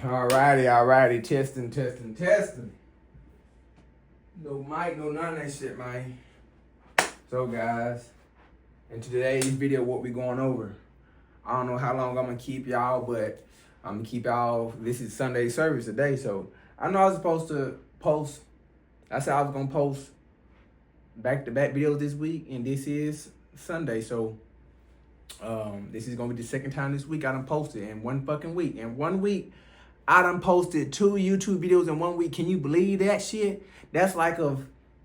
Alrighty. Testing. No mic, no none of that shit, man. So, guys, in today's video, what we going over? I don't know how long I'm gonna keep y'all, but I'm gonna keep y'all. This is Sunday service today, so I know I was supposed to post. I said I was gonna post back-to-back videos this week, and this is Sunday, so this is gonna be the second time this week I done posted in one fucking week. In 1 week, I done posted 2 YouTube videos in 1 week. Can you believe that shit? That's like a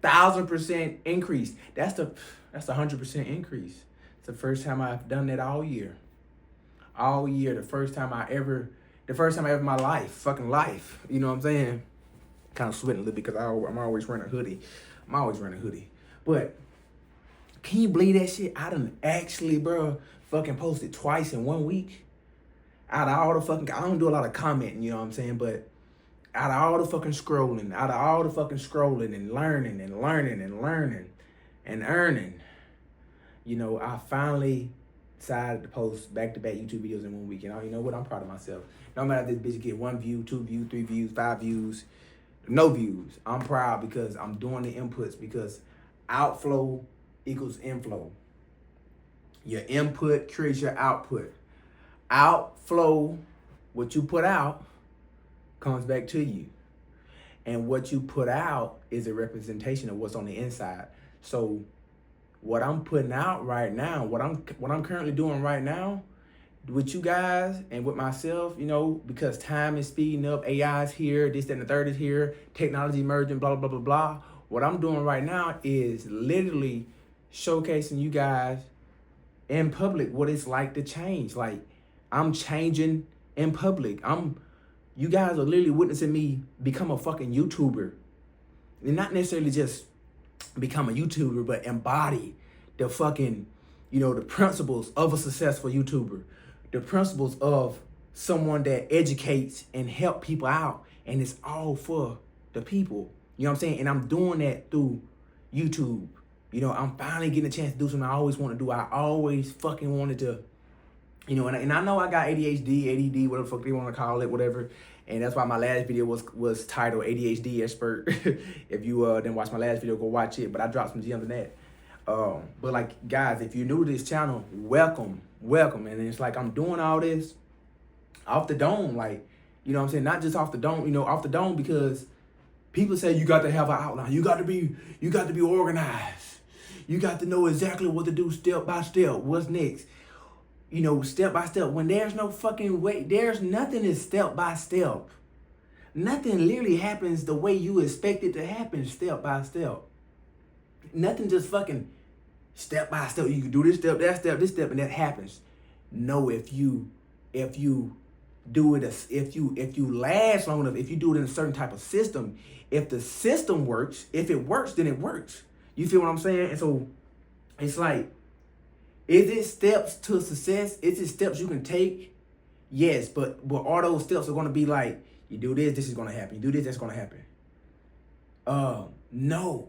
1,000% increase. That's a 100% increase. It's the first time I've done that all year. All year, the first time ever in my life, fucking life. You know what I'm saying? Kind of sweating a little bit because I'm always wearing a hoodie. But can you believe that shit? I done actually, bro, fucking posted twice in 1 week. Out of all the fucking, I don't do a lot of commenting, you know what I'm saying? But out of all the fucking scrolling, and learning and earning, you know, I finally decided to post back-to-back YouTube videos in 1 week. And you know what? I'm proud of myself. No matter if this bitch get 1 view, 2 views, 3 views, 5 views, no views. I'm proud because I'm doing the inputs, because outflow equals inflow. Your input creates your output. Outflow, what you put out, comes back to you. And what you put out is a representation of what's on the inside. So what I'm putting out right now, what I'm currently doing right now with you guys and with myself, you know, because time is speeding up, AI is here, this, that, and the third is here, technology emerging, blah, blah, blah, blah, blah. What I'm doing right now is literally showcasing you guys in public what it's like to change. Like, I'm changing in public. You guys are literally witnessing me become a fucking YouTuber. And not necessarily just become a YouTuber, but embody the fucking, you know, the principles of a successful YouTuber. The principles of someone that educates and help people out. And it's all for the people. You know what I'm saying? And I'm doing that through YouTube. You know, I'm finally getting a chance to do something I always want to do. I always fucking wanted to, you know, and I know I got ADHD, ADD, whatever the fuck they want to call it, whatever. And that's why my last video was titled ADHD Expert. If you didn't watch my last video, go watch it. But I dropped some gems in that. But like, guys, if you're new to this channel, welcome. And it's like I'm doing all this off the dome. Like, you know what I'm saying? Not just off the dome, you know, off the dome, because people say you got to have an outline. You got to be organized. You got to know exactly what to do step by step. What's next? You know, step by step. When there's no fucking way, there's nothing is step by step. Nothing literally happens the way you expect it to happen step by step. Nothing just fucking step by step. You can do this step, that step, this step, and that happens. No, if you do it, if you last long enough, if you do it in a certain type of system, if the system works, if it works, then it works. You feel what I'm saying? And so it's like, is it steps to success? Is it steps you can take? Yes, but all those steps are going to be like, you do this, this is going to happen. You do this, that's going to happen. No.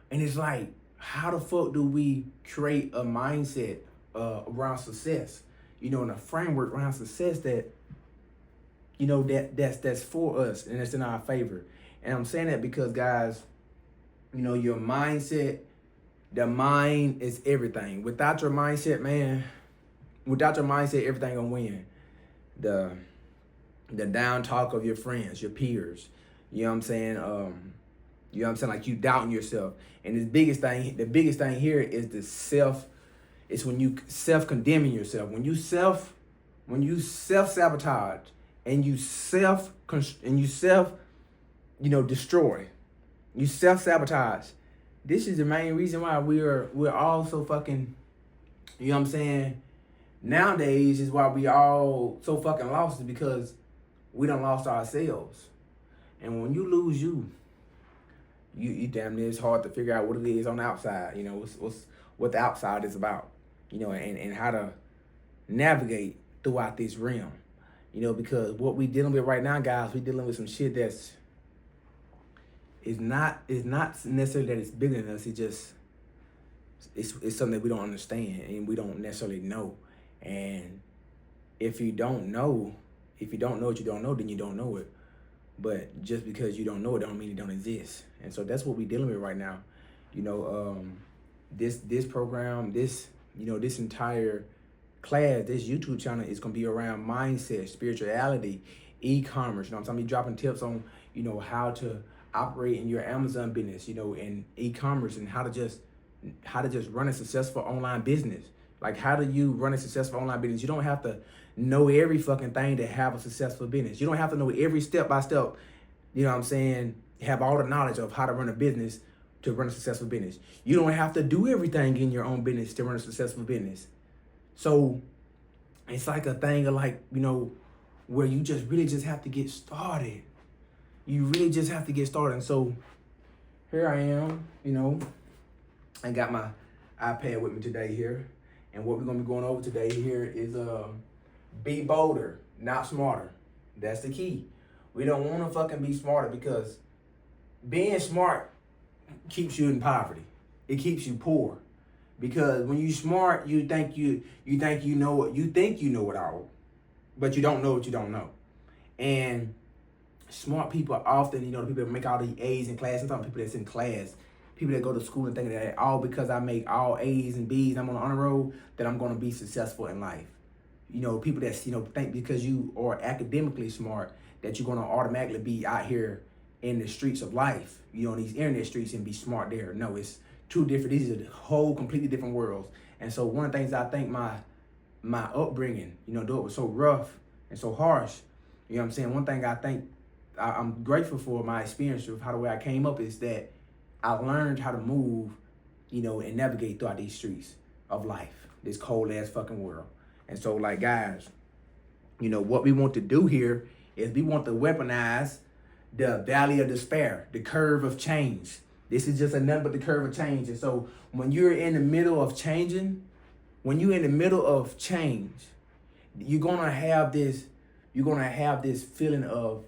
And it's like, how the fuck do we create a mindset around success? You know, in a framework around success that, you know, that's for us and it's in our favor. And I'm saying that because, guys, you know, your mindset, the mind is everything. Without your mindset, man, everything gonna win. The down talk of your friends, your peers, you know what I'm saying? You know what I'm saying? Like, you doubting yourself. And the biggest thing here is it's when you self-condemning yourself. When you self-sabotage and you self, you know, destroy. You self-sabotage. This is the main reason why we're all so fucking, you know what I'm saying? Nowadays is why we all so fucking lost, is because we done lost ourselves. And when you lose you damn near, it's hard to figure out what it is on the outside. You know, what the outside is about. You know, and how to navigate throughout this realm. You know, because what we dealing with right now, guys, we dealing with some shit that's it's not necessarily that it's bigger than us. It's something that we don't understand and we don't necessarily know. And if you don't know, If you don't know what you don't know, then you don't know it. But just because you don't know it don't mean it don't exist. And so that's what we're dealing with right now. You know, this program, this entire class, this YouTube channel is gonna be around mindset, spirituality, e-commerce. You know what I'm saying? I'm dropping tips on, how to operate in your Amazon business, in e-commerce, and how to just run a successful online business. Like, how do you run a successful online business? You don't have to know every fucking thing to have a successful business. You don't have to know every step by step, have all the knowledge of how to run a business to run a successful business. You don't have to do everything in your own business to run a successful business. So it's like a thing of where you really just have to get started. You really just have to get started. And so here I am, I got my iPad with me today here. And what we're gonna be going over today here is be bolder, not smarter. That's the key. We don't wanna fucking be smarter, because being smart keeps you in poverty. It keeps you poor. Because when you smart, you think you know it all, but you don't know what you don't know. And smart people are often, the people that make all the A's in class. I'm talking people that's in class, people that go to school and think that all because I make all A's and B's, I'm on the honor roll, that I'm going to be successful in life. People that think because you are academically smart that you're going to automatically be out here in the streets of life, in these internet streets, and be smart there. No, it's two different. These are whole completely different worlds. And so one of the things I think my upbringing, though it was so rough and so harsh, one thing I think I'm grateful for my experience of how the way I came up is that I learned how to move, and navigate throughout these streets of life, this cold ass fucking world. And so, like, guys, what we want to do here is we want to weaponize the valley of despair, the curve of change. This is just another but the curve of change. And so when you're in the middle of changing, you're gonna have this feeling of,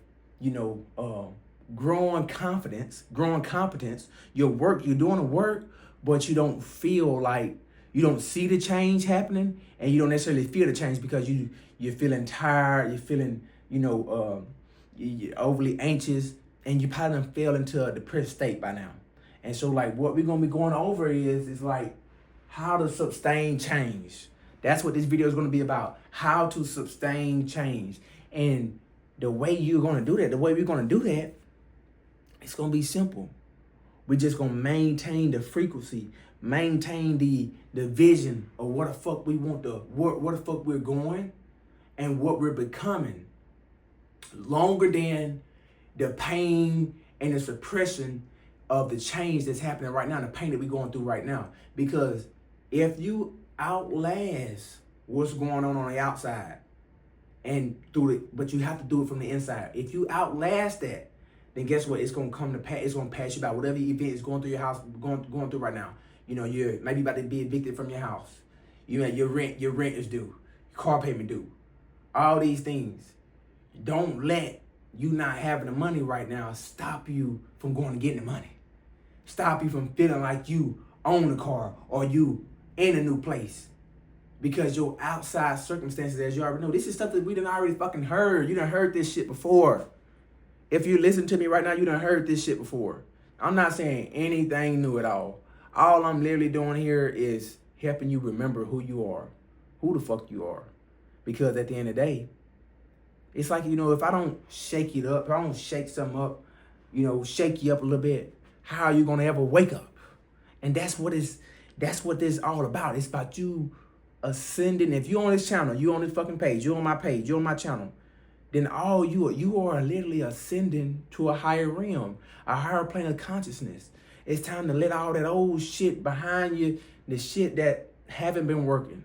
growing confidence, growing competence. You're doing the work, but you don't feel like, you don't see the change happening, and you don't necessarily feel the change because you're feeling tired, you're feeling, you're overly anxious, and you probably done fell into a depressed state by now. And so, like, what we're gonna be going over is like how to sustain change. That's what this video is gonna be about. How to sustain change. And the way we're gonna do that, it's gonna be simple. We're just gonna maintain the frequency, maintain the vision of what the fuck we want what the fuck we're going and what we're becoming, longer than the pain and the suppression of the change that's happening right now, the pain that we're going through right now. Because if you outlast what's going on the outside but you have to do it from the inside. If you outlast that, then guess what? It's gonna come to pass. It's gonna pass you by. Whatever event is going through your house, going through right now. You're maybe about to be evicted from your house. Your rent is due. Your car payment due. All these things. Don't let you not having the money right now stop you from going and getting the money. Stop you from feeling like you own the car or you in a new place. Because your outside circumstances, as you already know, this is stuff that we done already fucking heard. You done heard this shit before. If you listen to me right now, you done heard this shit before. I'm not saying anything new at all. All I'm literally doing here is helping you remember who you are, who the fuck you are. Because at the end of the day, it's like, if I don't shake it up, if I don't shake something up, shake you up a little bit, how are you gonna ever wake up? And that's what this is all about. It's about you ascending. If you're on this channel, you're on this fucking page, you're on my page, you're on my channel, then all you are literally ascending to a higher realm, a higher plane of consciousness. It's time to let all that old shit behind you, the shit that haven't been working.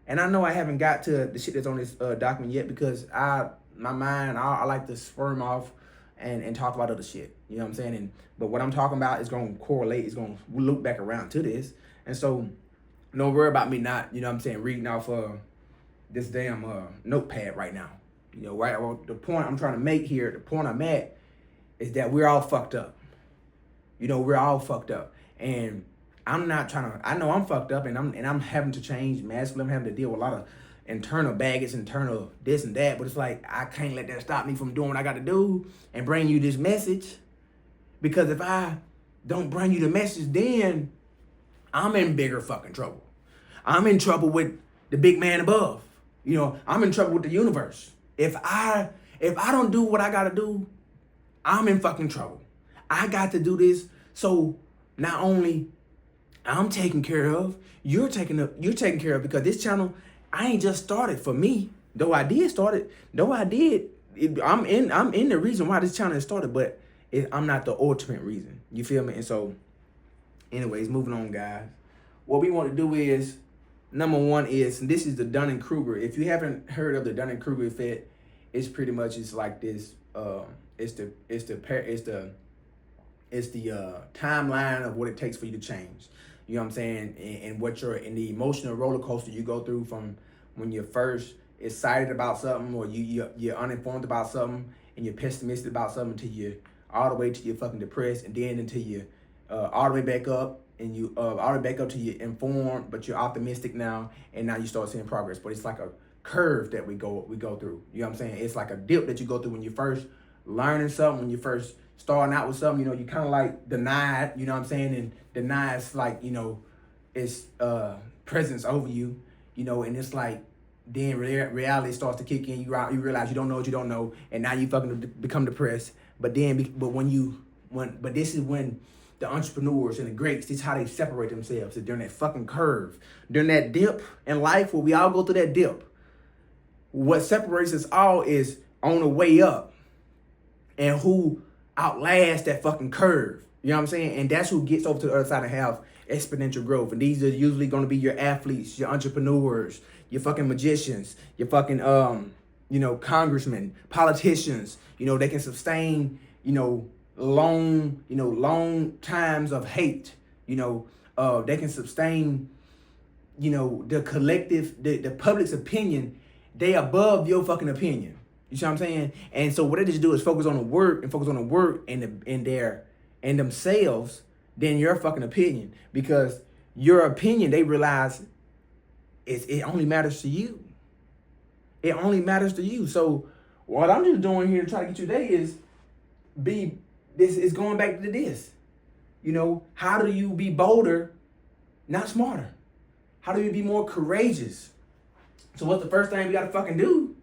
And I know I haven't got to the shit that's on this document yet because I like to swerve off and talk about other shit. You know what I'm saying? But what I'm talking about is going to correlate, it's going to loop back around to this. And so don't worry about me not, reading off this damn notepad right now. Right? Well, the point I'm trying to make here, the point I'm at, is that we're all fucked up. We're all fucked up. And I'm not trying to, I know I'm fucked up and I'm having to change massively. I'm having to deal with a lot of internal baggage, internal this and that, but it's like, I can't let that stop me from doing what I got to do and bring you this message. Because if I don't bring you the message, then I'm in bigger fucking trouble. I'm in trouble with the big man above. You know, I'm in trouble with the universe. If I don't do what I gotta do, I'm in fucking trouble. I got to do this so not only I'm taken care of, you're taken care of, because this channel, I ain't just started for me. Though I did start it, I'm in the reason why this channel has started, but I'm not the ultimate reason. You feel me? And so, anyways, moving on, guys. What we want to do is, number one is, and this is the Dunning-Kruger. If you haven't heard of the Dunning-Kruger effect, it's pretty much, it's like this. It's the timeline of what it takes for you to change. You know what I'm saying? And what you're in the emotional roller coaster you go through from when you're first excited about something, or you're uninformed about something, and you're pessimistic about something, until you're all the way to you're fucking depressed, and then until you all the way back up, and you all the way back up to you're informed, but you're optimistic now, and now you start seeing progress. But it's like a curve that we go through. You know what I'm saying? It's like a dip that you go through when you first learning something, when you first starting out with something. You know, you kind of like deny it, you know what I'm saying? And deny it's like, you know, it's presence over you, you know, and it's like, then reality starts to kick in. You realize you don't know what you don't know, and now you fucking become depressed. But this is when the entrepreneurs and the greats, this is how they separate themselves. So during that fucking curve, during that dip in life, where we all go through that dip, what separates us all is on the way up, and who outlasts that fucking curve. You know what I'm saying? And that's who gets over to the other side and have exponential growth. And these are usually going to be your athletes, your entrepreneurs, your fucking magicians, your fucking you know, congressmen, politicians. You know, they can sustain, you know, long times of hate. You know, they can sustain, you know, the collective, the public's opinion. They above your fucking opinion. You see what I'm saying? And so what they just do is focus on the work and themselves than your fucking opinion. Because your opinion, they realize it only matters to you. It only matters to you. So what I'm just doing here to try to get you today is going back to this. You know, how do you be bolder, not smarter? How do you be more courageous? So what's the first thing we gotta fucking do?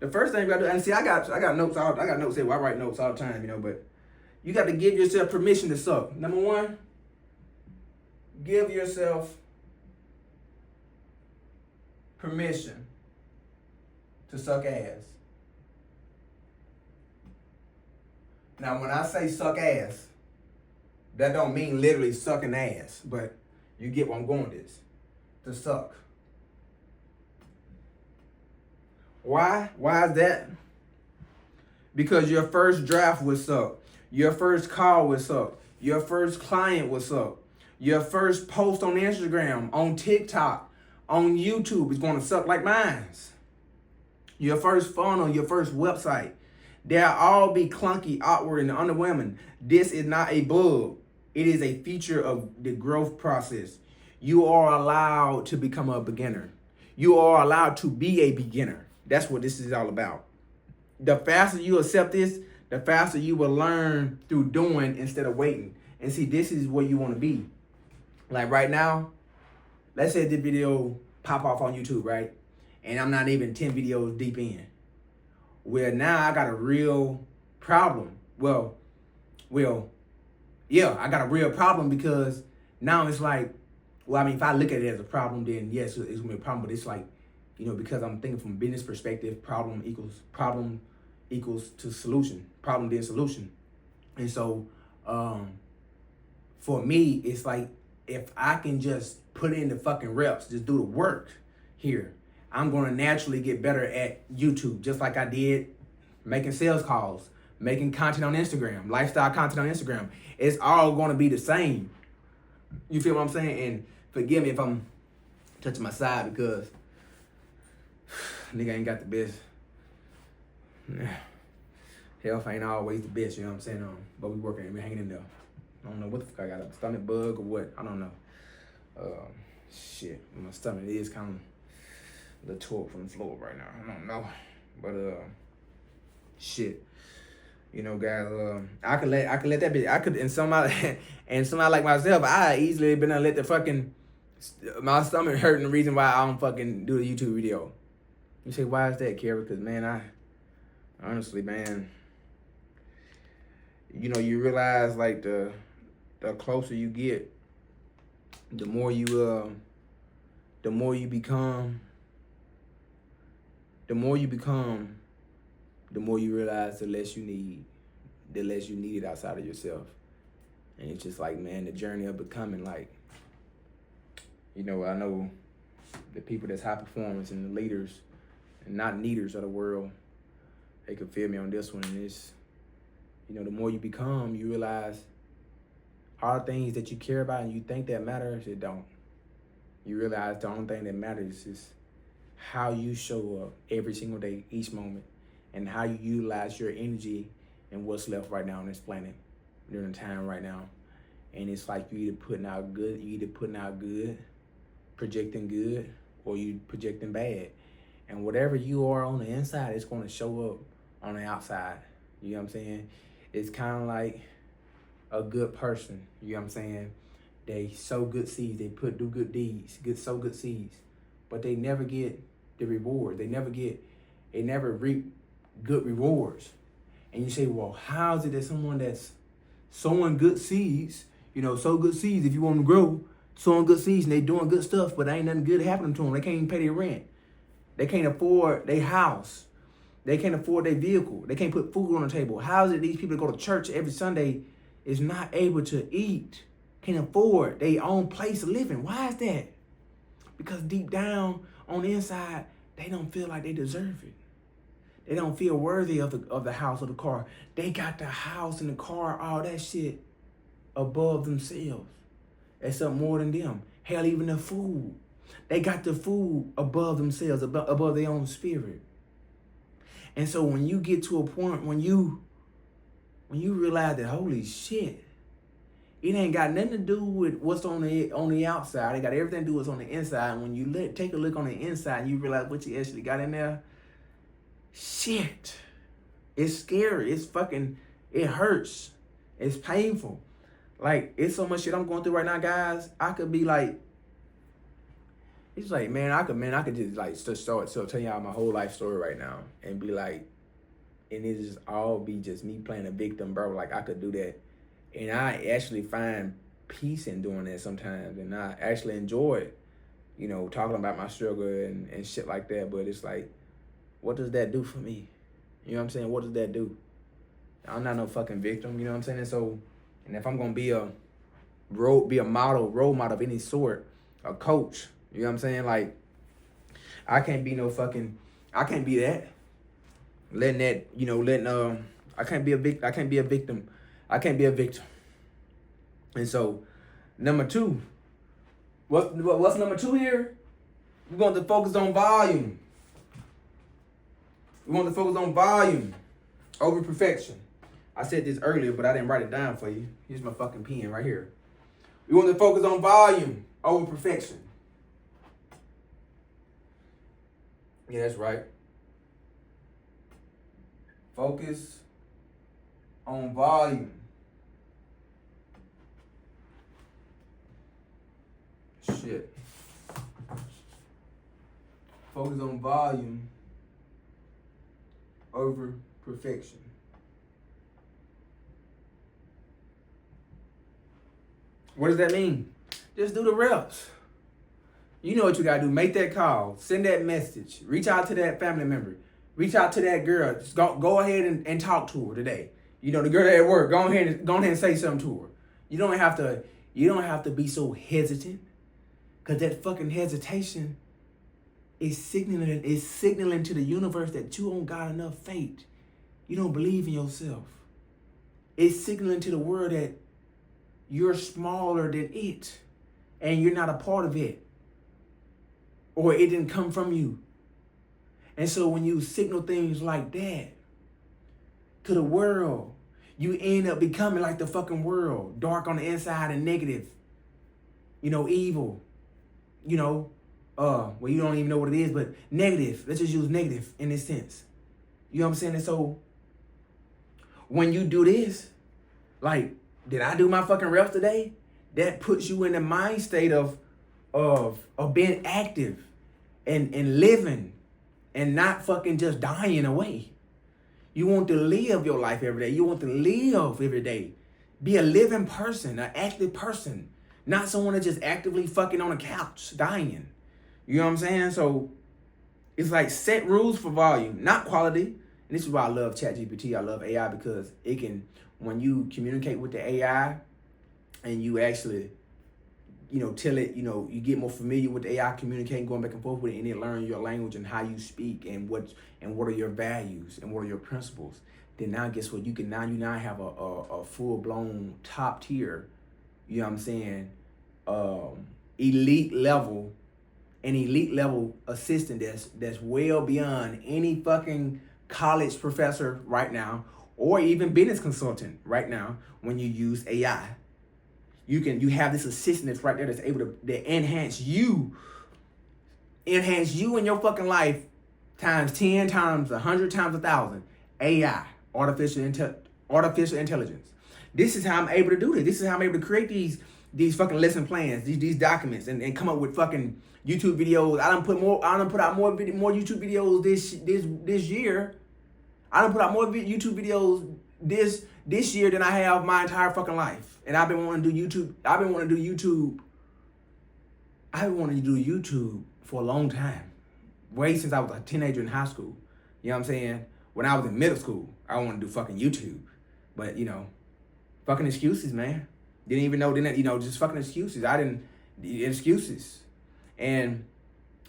The first thing we gotta do, and see, I got notes. I got notes here. I write notes all the time, you know. But you got to give yourself permission to suck. Number one, give yourself permission to suck ass. Now, when I say suck ass, that don't mean literally sucking ass, but you get where I'm going with this. To suck. Why? Why is that? Because your first draft will suck. Your first call will suck. Your first client will suck. Your first post on Instagram, on TikTok, on YouTube is going to suck like mine's. Your first funnel, your first website, they'll all be clunky, awkward, and underwhelming. This is not a bug. It is a feature of the growth process. You are allowed to become a beginner. You are allowed to be a beginner. That's what this is all about. The faster you accept this, the faster you will learn through doing instead of waiting. And see, this is where you want to be. Like right now, let's say this video pop off on YouTube, right? And I'm not even 10 videos deep in. Well, now I got a real problem. Well, yeah, I got a real problem, because now it's like, well, I mean, if I look at it as a problem, then yes, it's gonna be a problem. But it's like, you know, because I'm thinking from a business perspective, problem equals to solution. Problem then solution. And so, for me, it's like, if I can just put in the fucking reps, just do the work here, I'm gonna naturally get better at YouTube, just like I did making sales calls, making content on Instagram, lifestyle content on Instagram. It's all gonna be the same. You feel what I'm saying? And forgive me if I'm touching my side, because nigga ain't got the best. Health ain't always the best, you know what I'm saying? But we working, we hanging in there. I don't know what the fuck I got, a stomach bug or what, I don't know. Shit, my stomach is kind of the torque from the floor right now. I don't know, but shit. You know, guys, I could let that be. I could, and somebody like myself, I easily been to let the fucking my stomach hurt, and the reason why I don't fucking do a YouTube video. You say, why is that, Kara? Because man, I honestly, man, you know, you realize like the closer you get, the more you become, the more you realize the less you need it outside of yourself. And it's just like, man, the journey of becoming, like, you know, I know the people that's high performance and the leaders and not needers of the world, they could feel me on this one. And it's, you know, the more you become, you realize all the things that you care about and you think that matters, it don't. You realize the only thing that matters is how you show up every single day, each moment, and how you utilize your energy and what's left right now on this planet during the time right now. And it's like you either putting out good, projecting good, or you projecting bad. And whatever you are on the inside, it's going to show up on the outside. You know what I'm saying? It's kind of like a good person. You know what I'm saying? They sow good seeds. They do good deeds. Sow good seeds. But they never get the reward. They never reap good rewards. And you say, well, how is it that someone that's sowing good seeds, you know, sow good seeds if you want to grow, sowing good seeds and they doing good stuff, but ain't nothing good happening to them. They can't even pay their rent. They can't afford their house. They can't afford their vehicle. They can't put food on the table. How is it these people that go to church every Sunday is not able to eat, can't afford their own place of living? Why is that? Because deep down on the inside, they don't feel like they deserve it. They don't feel worthy of the house or the car. They got the house and the car, all that shit above themselves. It's something more than them. Hell, even the food. They got the food above themselves, above their own spirit. And so when you get to a point when you realize that, holy shit, it ain't got nothing to do with what's on the outside. It got everything to do with what's on the inside. And when you take a look on the inside and you realize what you actually got in there, shit, it's scary. It's fucking, it hurts. It's painful. Like, it's so much shit I'm going through right now, guys. I could be like, it's like, I could just like start tell y'all my whole life story right now and be like, and it just all be just me playing a victim, bro. Like, I could do that. And I actually find peace in doing that sometimes. And I actually enjoy it, you know, talking about my struggle and shit like that. But it's like, what does that do for me? You know what I'm saying? What does that do? I'm not no fucking victim, you know what I'm saying? And so, and if I'm gonna be a role model of any sort, a coach, you know what I'm saying? Like, I can't be that. I can't be a victim. I can't be a victim. And so, number two, what's number two here? We're going to focus on volume. We want to focus on volume over perfection. I said this earlier, but I didn't write it down for you. Here's my fucking pen right here. We want to focus on volume over perfection. Yeah, that's right. Focus on volume. Shit. Focus on volume over perfection. What does that mean? Just do the reps. You know what you gotta do. Make that call. Send that message. Reach out to that family member. Reach out to that girl. Just go ahead and talk to her today. You know, the girl at work, go ahead and say something to her. You don't have to be so hesitant. Cause that fucking hesitation is signaling to the universe that you don't got enough faith. You don't believe in yourself. It's signaling to the world that you're smaller than it and you're not a part of it. Or it didn't come from you. And so when you signal things like that to the world, you end up becoming like the fucking world. Dark on the inside and negative. You know, evil. You know, well, you don't even know what it is, but negative. Let's just use negative in this sense. You know what I'm saying? And so when you do this, like, did I do my fucking reps today? That puts you in the mind state of being active and living and not fucking just dying away. You want to live your life every day. You want to live every day. Be a living person, an active person, not someone that's just actively fucking on a couch dying. You know what I'm saying? So it's like set rules for volume, not quality. And this is why I love ChatGPT. I love AI because it can, when you communicate with the AI and you actually, tell it, you get more familiar with the AI, communicating, going back and forth with it, and it learns your language and how you speak and what are your values and what are your principles. Then now guess what? You now have a full blown top tier, you know what I'm saying, elite level assistant that's well beyond any fucking college professor right now, or even business consultant right now. When you use AI, you have this assistant that's right there that's able to enhance you in your fucking life times 10, times 100, times 1,000. AI, artificial intelligence. This is how I'm able to do this. This is how I'm able to create these fucking lesson plans, these documents, and come up with fucking YouTube videos. I done put out more YouTube videos this year. I done put out more YouTube videos this year than I have my entire fucking life. And I've been wanting to do YouTube. I've been wanting to do YouTube for a long time. Way since I was a teenager in high school. You know what I'm saying? When I was in middle school, I wanted to do fucking YouTube. But, fucking excuses, man. Didn't even know, just fucking excuses. Excuses. And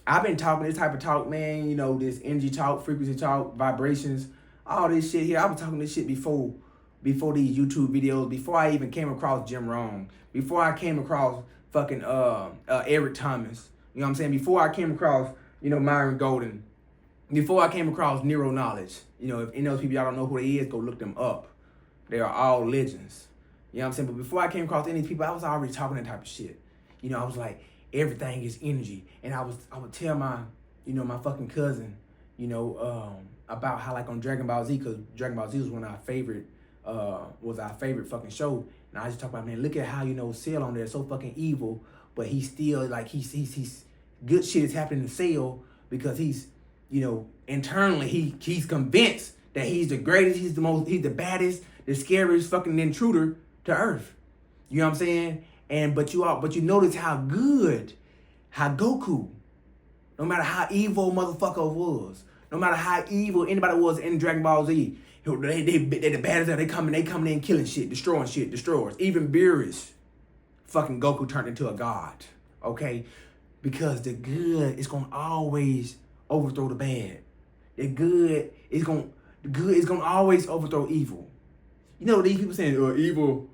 I've been talking this type of talk, man, this energy talk, frequency talk, vibrations, all this shit here. I was talking this shit before these YouTube videos, before I even came across Jim Rohn, before I came across fucking Eric Thomas, you know what I'm saying? Before I came across, Myron Golden, before I came across Neuro Knowledge. If any of those people y'all don't know who they is, go look them up. They are all legends. You know what I'm saying? But before I came across any people, I was already talking that type of shit. I was like, everything is energy. And I would tell my, my fucking cousin, about how, like, on Dragon Ball Z, because Dragon Ball Z was our favorite fucking show. And I just talk about, man, look at how, Cell on there is so fucking evil, but he's still, like, he's good shit is happening to Cell because he's, internally he's convinced that he's the greatest, he's the baddest, the scariest fucking intruder to Earth. You know what I'm saying? But you notice how Goku, no matter how evil motherfucker was, no matter how evil anybody was in Dragon Ball Z, they the baddest. They coming in killing shit, destroying shit, destroyers. Even Beerus, fucking Goku turned into a god. Okay, because the good is gonna always overthrow the bad. The good is gonna always overthrow evil. These people saying evil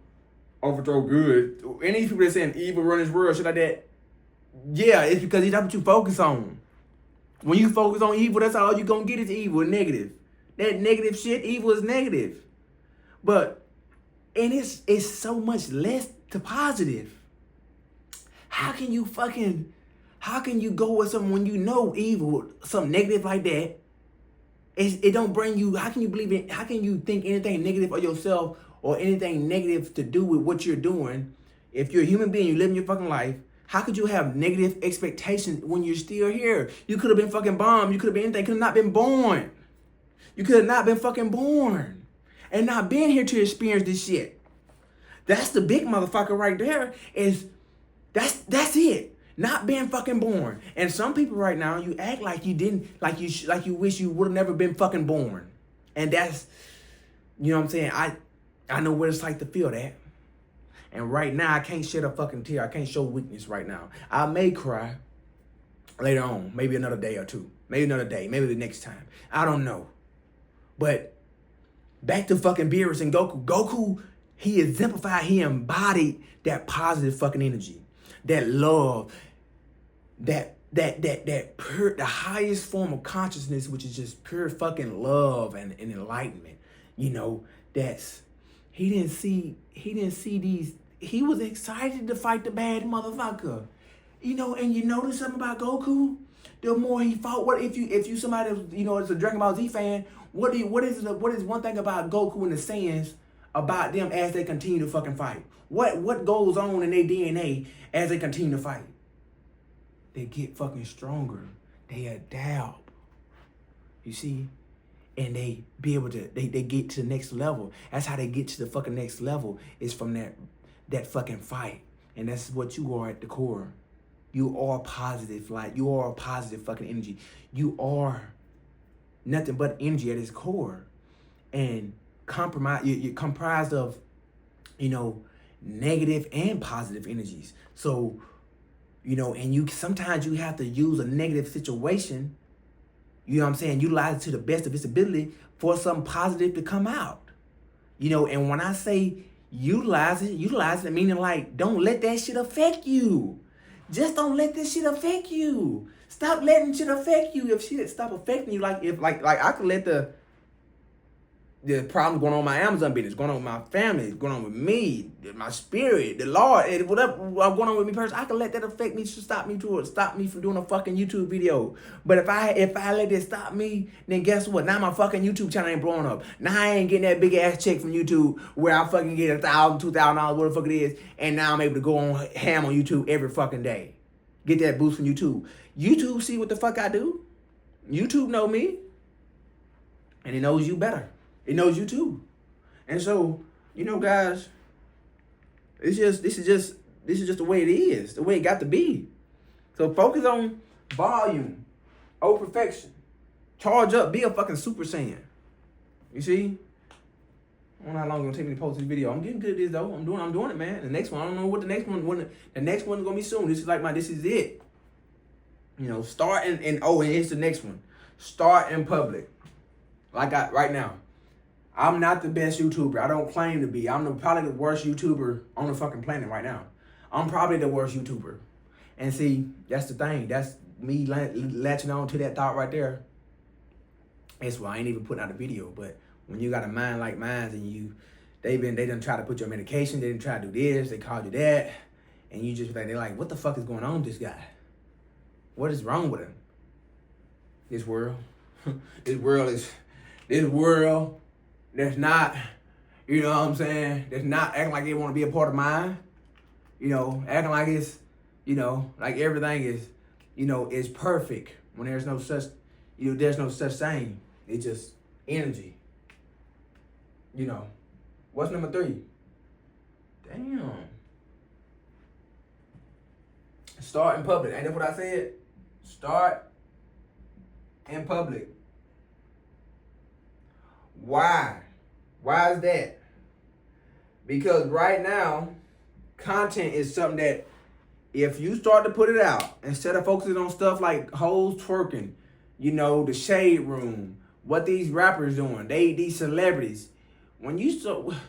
overthrow good. Any people that saying evil run this world, shit like that. Yeah, it's because that's what you focus on. When you focus on evil, that's all you gonna get is evil and negative. That negative shit, evil is negative. And it's so much less to positive. How can you go with something when evil, something negative like that? It don't bring you. How can you believe it? How can you think anything negative of yourself or anything negative to do with what you're doing? If you're a human being, you living your fucking life. How could you have negative expectations when you're still here? You could have been fucking bombed. You could have been anything. Could have not been born. You could have not been fucking born and not been here to experience this shit. That's the big motherfucker right there. That's it. Not being fucking born. And some people right now, you act like you didn't, like you wish you would have never been fucking born. And that's, you know what I'm saying? I know what it's like to feel that. And right now, I can't shed a fucking tear. I can't show weakness right now. I may cry later on, maybe another day or two, maybe another day, maybe the next time. I don't know. But back to fucking Beerus and Goku. Goku, he exemplified, he embodied that positive fucking energy, that love, that pure, the highest form of consciousness, which is just pure fucking love and enlightenment. He didn't see these. He was excited to fight the bad motherfucker. You know, and you notice something about Goku? The more he fought, what if you somebody, you know, is a Dragon Ball Z fan, what is one thing about Goku and the Saiyans about them as they continue to fucking fight? What goes on in their DNA as they continue to fight? They get fucking stronger. They adapt. You see? And they be able to, they get to the next level. That's how they get to the fucking next level, is from that fucking fight. And that's what you are at the core. You are positive light. You are a positive fucking energy. You are nothing but energy at its core. And you're comprised of, you know, negative and positive energies. So, you know, and sometimes you have to use a negative situation, you know what I'm saying, utilize it to the best of its ability for something positive to come out. You know, and when I say utilize it meaning like, don't let that shit affect you. Just don't let this shit affect you. Stop letting shit affect you. If shit stop affecting you, like I could let the problems going on with my Amazon business, going on with my family, going on with me, my spirit, the Lord, and whatever going on with me personally, I can let that affect me to stop me from doing a fucking YouTube video. But if I let it stop me, then guess what? Now my fucking YouTube channel ain't blowing up. Now I ain't getting that big ass check from YouTube where I fucking get $1,000, $2,000, whatever the fuck it is, and now I'm able to go on ham on YouTube every fucking day. Get that boost from YouTube. YouTube see what the fuck I do. YouTube know me, and it knows you better. It knows you too. And so, you know, guys, this is just the way it is, the way it got to be. So focus on volume, perfection. Charge up, be a fucking Super Saiyan. You see? I don't know how long it's gonna take me to post this video. I'm getting good at this though. I'm doing it, man. The next one, I don't know what the next one is gonna be soon. This is it. You know, start and it's the next one. Start in public. Right now. I'm not the best YouTuber. I don't claim to be. I'm probably the worst YouTuber on the fucking planet right now. I'm probably the worst YouTuber. And see, that's the thing. That's me latching on to that thought right there. That's why I ain't even putting out a video. But when you got a mind like mine and they done try to put you on medication, they didn't try to do this, they called you that, and you just they're like, what the fuck is going on with this guy? What is wrong with him? This world. This world. That's not, you know what I'm saying? That's not acting like they want to be a part of mine. You know, acting like it's, you know, like everything is, you know, is perfect when there's no such, you know, there's no such thing. It's just energy. You know, what's number 3? Damn. Start in public. Ain't that what I said? Start in public. Why? Why is that? Because right now, content is something that if you start to put it out, instead of focusing on stuff like hoes twerking, you know, the shade room, what these rappers doing, these celebrities, when you focus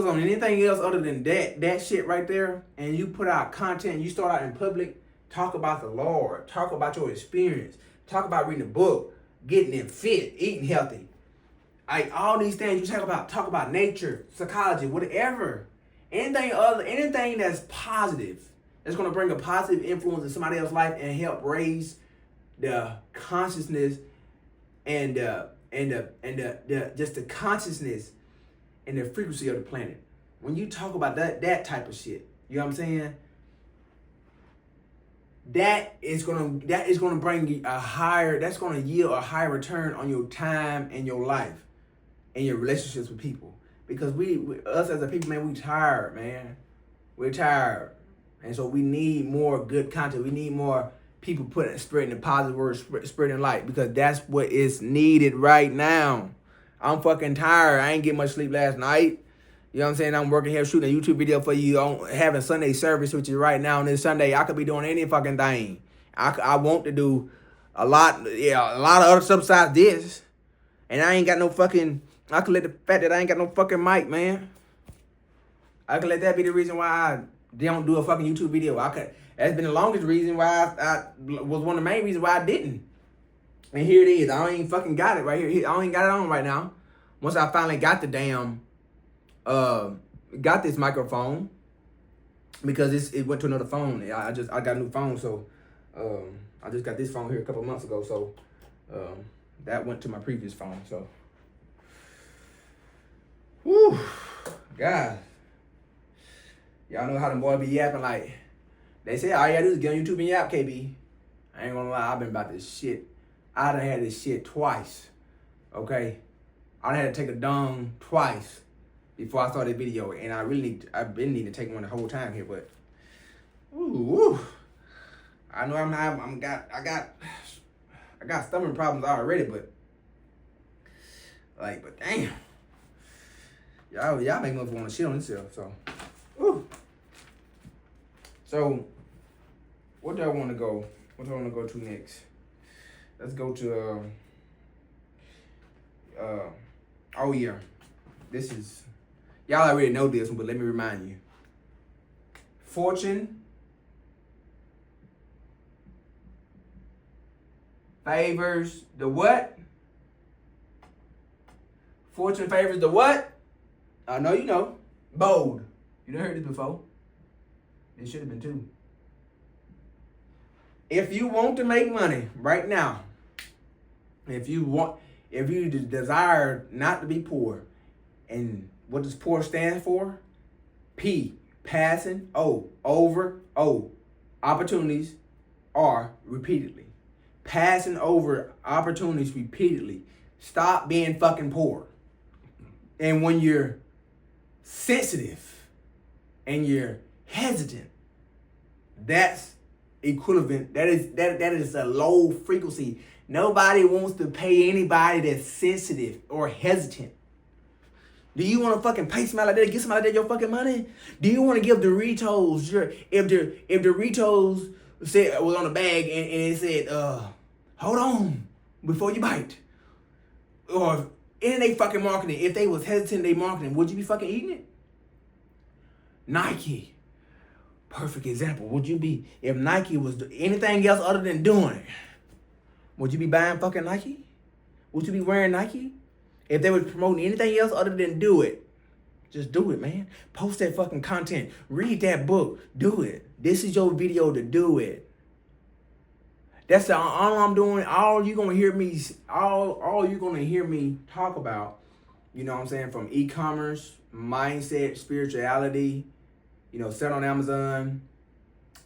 on anything else other than that shit right there, and you put out content, you start out in public, talk about the Lord, talk about your experience, talk about reading a book, getting in fit, eating healthy. Like all these things you talk about nature, psychology, whatever. Anything that's positive, that's gonna bring a positive influence in somebody else's life and help raise the consciousness and just the consciousness and the frequency of the planet. When you talk about that type of shit, you know what I'm saying? That is gonna bring that's gonna yield a higher return on your time and your life and your relationships with people. Because us as a people, man, we tired, man. We're tired. And so we need more good content. We need more people spreading the positive word, spreading light, because that's what is needed right now. I'm fucking tired. I ain't get much sleep last night. You know what I'm saying? I'm working here shooting a YouTube video for you on having Sunday service with you right now. On this Sunday, I could be doing any fucking thing. I want to do a lot of other stuff besides this. And I ain't got no fucking, I could let the fact that I ain't got no fucking mic, man. I could let that be the reason why I don't do a fucking YouTube video. That's been the longest reason why I was one of the main reasons why I didn't. And here it is. I don't even fucking got it right here. I don't even got it on right now. Once I finally got the damn, got this microphone, because it went to another phone. I got a new phone, so I just got this phone here a couple months ago, so that went to my previous phone. So, whew, God, y'all know how them boys be yapping like they say. All you gotta do is get on YouTube and yap, KB. I ain't gonna lie, I've been about this shit. I done had this shit twice. Okay, I done had to take a dung twice before I started the video, and I've been needing to take one the whole time here, but ooh, I know I got stomach problems already, but damn, y'all make me want to shit on yourself. So, ooh. So, what do I want to go? What do I want to go to next? Let's go to oh yeah, this is, y'all already know this one, but let me remind you. Fortune favors the what? Fortune favors the what? I know you know. Bold. You done heard this before. It should have been too. If you want to make money right now, if you desire not to be poor, and what does poor stand for? P, passing, O, over, O, opportunities, R, repeatedly. Passing over opportunities repeatedly. Stop being fucking poor. And when you're sensitive and you're hesitant, that's equivalent. That is a low frequency. Nobody wants to pay anybody that's sensitive or hesitant. Do you want to fucking pay somebody like that, get somebody like that your fucking money? Do you want to give Doritos if Doritos said was on the bag and it said, hold on before you bite? Or in they fucking marketing, if they was hesitant in their marketing, would you be fucking eating it? Nike, perfect example. Would you be, if Nike was anything else other than doing it, would you be buying fucking Nike? Would you be wearing Nike? If they were promoting anything else other than do it, just do it, man. Post that fucking content. Read that book. Do it. This is your video to do it. That's all I'm doing. All you're gonna hear me talk about, you know what I'm saying, from e-commerce, mindset, spirituality, you know, selling on Amazon,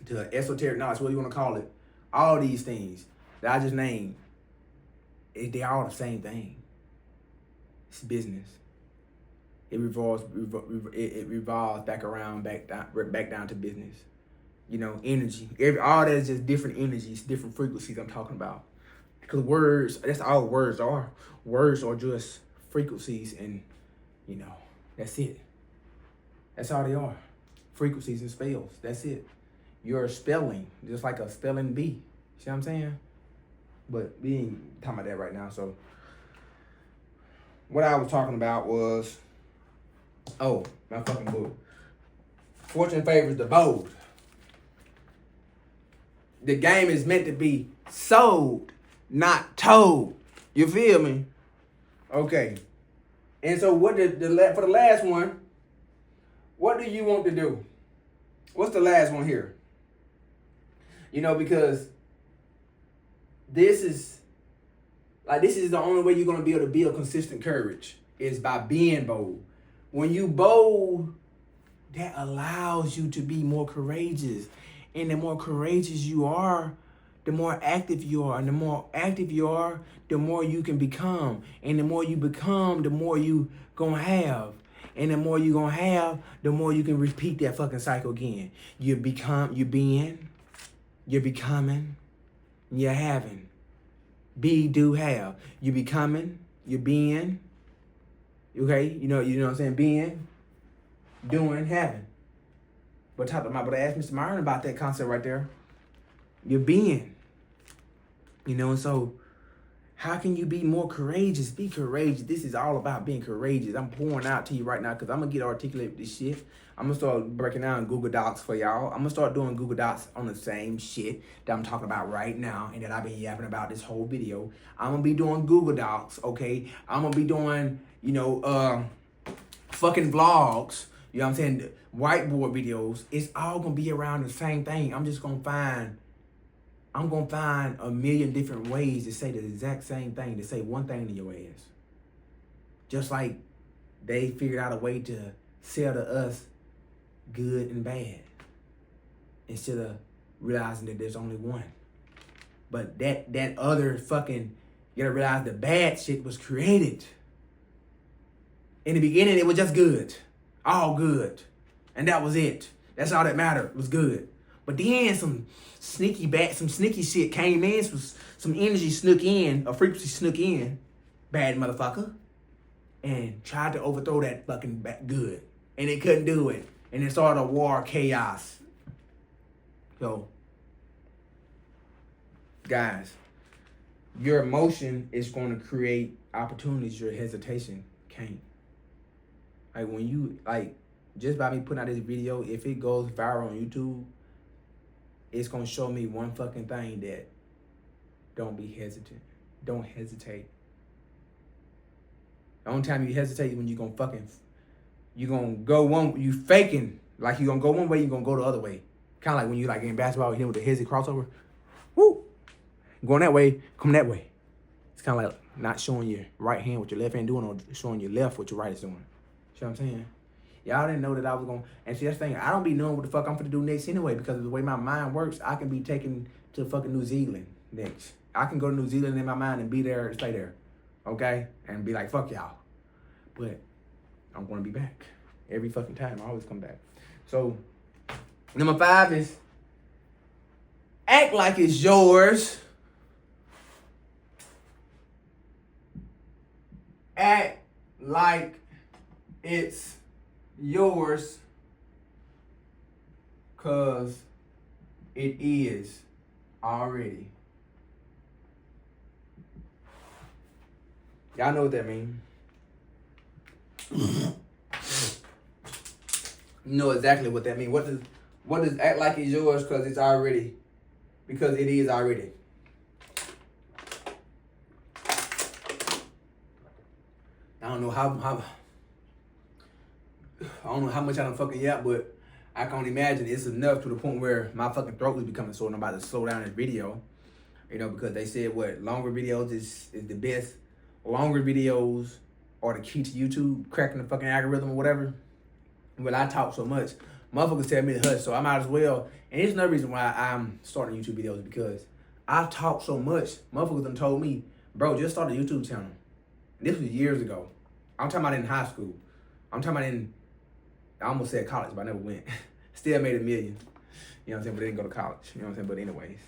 to esoteric knowledge, what do you want to call it? All these things that I just named, they all the same thing. It's business. It revolves back down to business. You know, energy. All that is just different energies, different frequencies I'm talking about. Because words, that's all words are. Words are just frequencies, and, you know, that's it. That's all they are. Frequencies and spells. That's it. You're spelling, just like a spelling bee. See what I'm saying? But we ain't talking about that right now. So what I was talking about was, my fucking book. Fortune favors the bold. The game is meant to be sold, not told. You feel me? Okay. And so for the last one, what do you want to do? What's the last one here? You know, because this is the only way you're going to be able to build consistent courage, is by being bold. When you bold, that allows you to be more courageous. And the more courageous you are, the more active you are. And the more active you are, the more you can become. And the more you become, the more you gonna have. And the more you gonna have, the more you can repeat that fucking cycle again. You're being, you're becoming, you're having. Be, do, have. You're becoming, you're being. Okay? You know what I'm saying? Being, doing, having. But I asked Mr. Myron about that concept right there. You're being. You know, and so how can you be more courageous? Be courageous. This is all about being courageous. I'm pouring out to you right now because I'm going to get articulate with this shit. I'm going to start breaking down Google Docs for y'all. I'm going to start doing Google Docs on the same shit that I'm talking about right now and that I've been yapping about this whole video. I'm going to be doing Google Docs, okay? I'm going to be doing, fucking vlogs. You know what I'm saying? The whiteboard videos, it's all gonna be around the same thing. I'm gonna find a million different ways to say the exact same thing, to say one thing to your ass. Just like they figured out a way to sell to us good and bad, instead of realizing that there's only one. But that other fucking, you gotta realize the bad shit was created. In the beginning, it was just good. All good. And that was it. That's all that mattered, was good. But then some sneaky shit came in, some energy snuck in, a frequency snuck in, bad motherfucker, and tried to overthrow that fucking good. And it couldn't do it. And it started a war, chaos. So, guys, your emotion is going to create opportunities your hesitation can't. Like when you, just by me putting out this video, if it goes viral on YouTube, it's going to show me one fucking thing, that don't be hesitant. Don't hesitate. The only time you hesitate is when you faking. Like you going to go one way, you going to go the other way. Kind of like when you in basketball, you hit with the hezzy crossover. Woo! Going that way, come that way. It's kind of like not showing your right hand what your left hand doing, or showing your left what your right is doing. See what I'm saying? Y'all didn't know that I was going to... And see, that's the thing. I don't be knowing what the fuck I'm finna do next anyway, because of the way my mind works, I can be taken to fucking New Zealand next. I can go to New Zealand in my mind and be there and stay there. Okay? And be like, fuck y'all. But I'm going to be back. Every fucking time. I always come back. So, number 5 is act like it's yours. Act like it's yours, cause it is already. Y'all know what that means. You know exactly what that means. What does act like it's yours, cause it's already, because it is already. I don't know how much I done fucking yap, but I can only imagine it's enough to the point where my fucking throat was becoming sore, and I'm about to slow down this video. You know, because they said longer videos is the best. Longer videos are the key to YouTube, cracking the fucking algorithm or whatever. Well, I talk so much, motherfuckers tell me to hush, so I might as well. And there's no reason why I'm starting YouTube videos, because I talk so much. Motherfuckers done told me, bro, just start a YouTube channel. This was years ago. I'm talking about in high school. I'm talking about I almost said college, but I never went. Still made $1 million. You know what I'm saying? But I didn't go to college. You know what I'm saying? But anyways.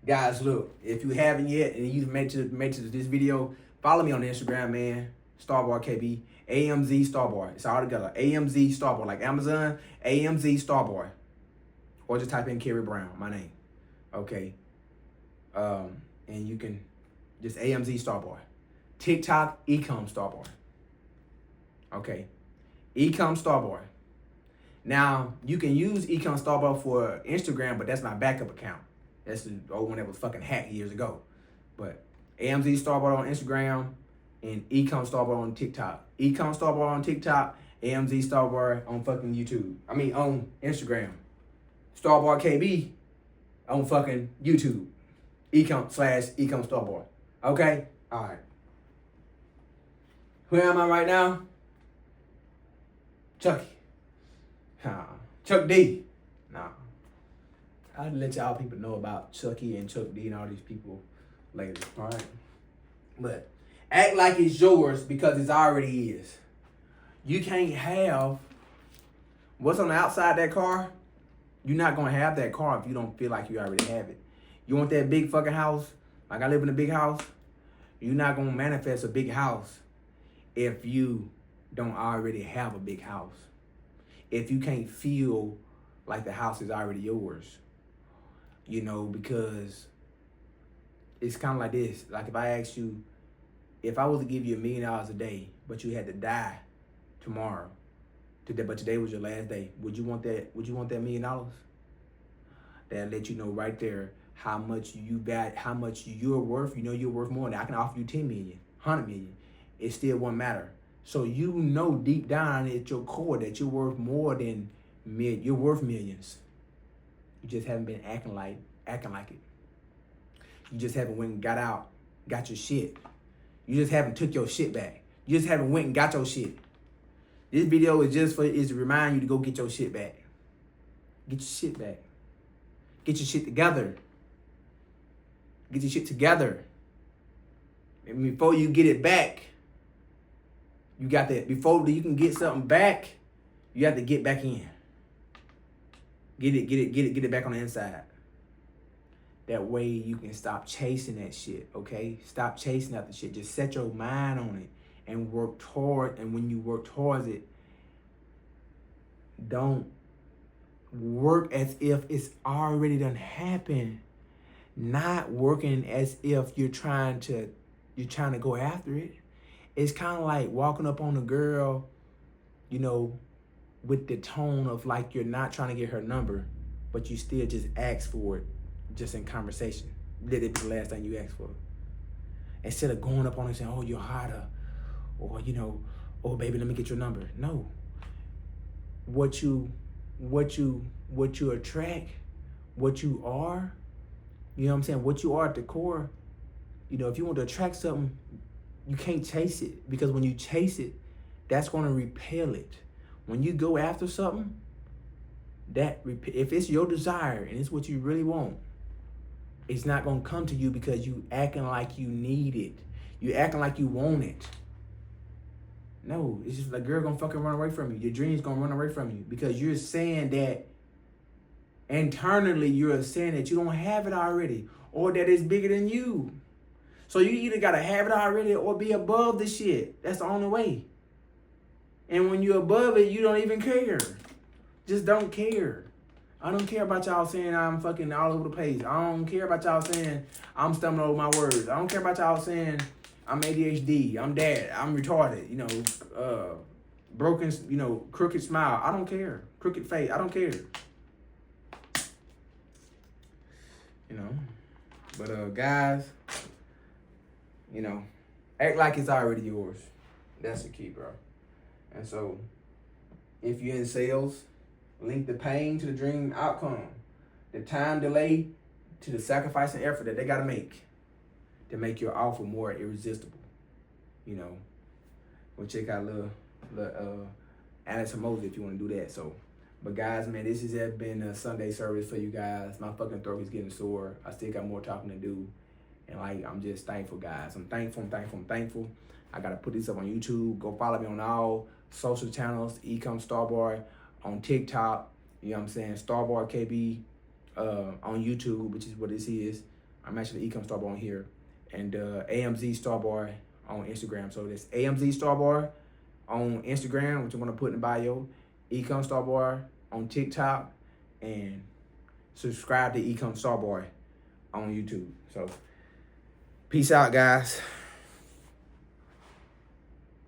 Guys, look. If you haven't yet and you've made to this video, follow me on Instagram, man. Starboy KB. AMZ Starboy. It's all together. AMZ Starboy. Like Amazon. AMZ Starboy. Or just type in Kerry Brown, my name. Okay. And you can just AMZ Starboy. TikTok, Ecom Starboy. Okay. Ecom Starboy. Now, you can use Ecom Starboy for Instagram, but that's my backup account. That's the old one that was fucking hacked years ago. But AMZ Starboy on Instagram and Ecom Starboy on TikTok. Ecom Starboy on TikTok, AMZ Starboy on fucking YouTube. On Instagram. Starboy KB on fucking YouTube. Ecom/Ecom Starboy. Okay? Alright. Who am I right now? Chucky. Chuck D. Nah. I'll let y'all people know about Chucky and Chuck D and all these people later. Alright? But act like it's yours, because it already is. You can't have what's on the outside of that car. You're not going to have that car if you don't feel like you already have it. You want that big fucking house? Like I live in a big house. You're not going to manifest a big house if you don't already have a big house. If you can't feel like the house is already yours. You know, because it's kind of like this. Like if I asked you, if I was to give you $1 million a day, but you had to die tomorrow, but today was your last day, would you want that? Would you want that $1 million? That'll let you know right there how much how much you're worth. You know you're worth more. Now I can offer you 10 million, 100 million. It still won't matter. So you know deep down at your core that you're worth more than you're worth millions. You just haven't been acting like it. You just haven't went and got your shit. You just haven't took your shit back. You just haven't went and got your shit. This video is to remind you to go get your shit back. Get your shit back. Get your shit together. Get your shit together. And before you get it back, you got that. Before you can get something back, you have to get back in. Get it back on the inside. That way you can stop chasing that shit, okay? Stop chasing after shit. Just set your mind on it and work toward. And when you work towards it, don't work as if it's already done happened. Not working as if you're trying to go after it. It's kind of like walking up on a girl, you know, with the tone of like you're not trying to get her number, but you still just ask for it just in conversation. Let it be the last thing you ask for. Instead of going up on her and saying, oh, you're hotter, or, you know, oh, baby, let me get your number. No. What you attract, what you are, you know what I'm saying? What you are at the core, you know, if you want to attract something, you can't chase it, because when you chase it, that's going to repel it. When you go after something, if it's your desire and it's what you really want, it's not going to come to you because you acting like you need it. You acting like you want it. No, it's just like girl gonna fucking run away from you. Your dream's gonna run away from you because you're saying that internally, you're saying that you don't have it already or that it's bigger than you. So you either gotta have it already or be above the shit. That's the only way. And when you're above it, you don't even care. Just don't care. I don't care about y'all saying I'm fucking all over the place. I don't care about y'all saying I'm stumbling over my words. I don't care about y'all saying I'm ADHD, I'm that, I'm retarded, you know, broken, you know, crooked smile. I don't care. Crooked face, I don't care. You know, but guys, you know, act like it's already yours. That's the key, bro. And so, if you're in sales, link the pain to the dream outcome. The time delay to the sacrifice and effort that they gotta make to make your offer more irresistible. You know, go check out little Alex Moses if you want to do that. So, but guys, man, this has been a Sunday service for you guys. My fucking throat is getting sore. I still got more talking to do. And like, I'm just thankful, guys. I'm thankful. I gotta put this up on YouTube. Go follow me on all social channels. Ecom Starboy on TikTok. You know what I'm saying? Starboy KB on YouTube, which is what this is. I'm actually Ecom Starboy on here. And AMZ Starboy on Instagram. So that's AMZ Starboy on Instagram, which I'm gonna put in the bio. Ecom Starboy on TikTok, and subscribe to Ecom Starboy on YouTube. So peace out, guys.